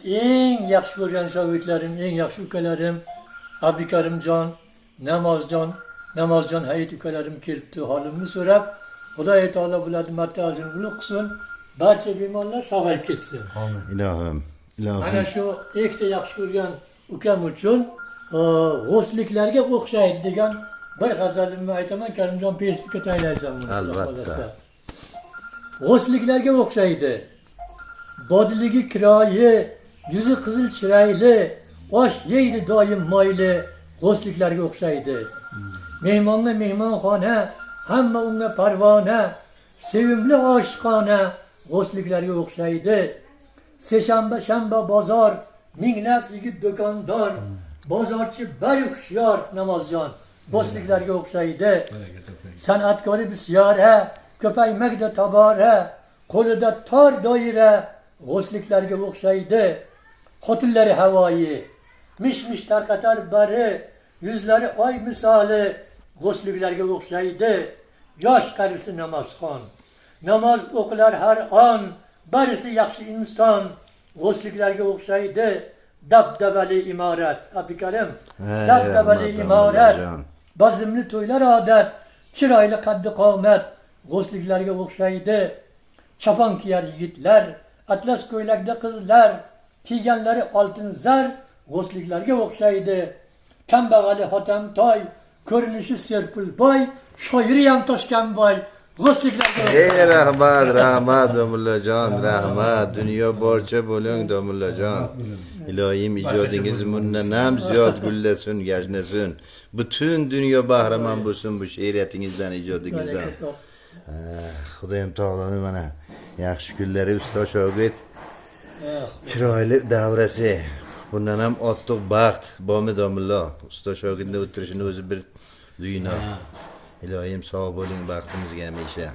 eng yaxshi ko'rgan shogirdlarim, eng yaxshi ukalarim, Abdukarimjon, Namozjon Hayit ukalarim kelibdi, holimni so'rab, Xudoy taolo bularni martabasini ulug' qilsin, barcha bemorlar sog'ayib ketsin. Amin. Ilohim. Mana shu ikkita yaxshi ko'rgan ukam uchun g'osliklarga o'xshaydi degan bir g'azalimni aytaman, Karimjon Facebookka tayyorlaysan buni. Albatta. G'osliklarga o'xshaydi. Bodiligi kiroyi, yuzi qizil chirayli, osh yeydi doim moyli, g'osliklarga o'xshaydi. Mehmonni mehmonxona, hamma unga parvona, sevimli oshiqona, g'osliklarga o'xshaydi. Seshanba bozor, minglab yigit do'kondor, bozorchi bari hushyor Namozjon, g'osliklarga o'xshaydi. San'atkori bisyora, ko'paymakda tobora, qo'lida tor doira, g'osliklarga o'xshaydi. Xotillari havoyi, mish tarqatar bari, yuzlari oy misoli, g'osliklarga o'xshaydi. Yosh qarisi namozxon, namoz o'qilar har on, barisi yaxshi inson, g'osliklarga o'xshaydi. Dabdabali imorat, Abdukarim, dabdabali imorat, bazmli to'ylar odat, chiroyli qaddi qomat, g'osliklarga o'xshaydi. Chopon kiyar yigitlar, atlas ko'ylakda qizlar, kiyganlari oltin zar, g'osliklarga o'xshaydi. Kambag'ali Hotamtoy, ko'rinishi Serpulboy, shoiri ham Toshkanboy, g'osliklarga o'xshaydi. Rahmat Domullajon, rahmat. Dunyo borcha bo'ling Domullajon. Ilohim ijodingiz bundan ham ziyod gullasin, yashnasin. Butun dunyo bahramand bo'lsin bu she'riyatingizdan, ijodingizdan. Xudoyim taoloning mana yaxshi kunlari, ustoz shogird chiroyli davrasi. Bundan ham ortiq baxt bormi Domullo? Ustoz shogirdning o'tirishini o'zi bir dunyo. Ilohim sog' bo'ling, baxtimizga hamisha.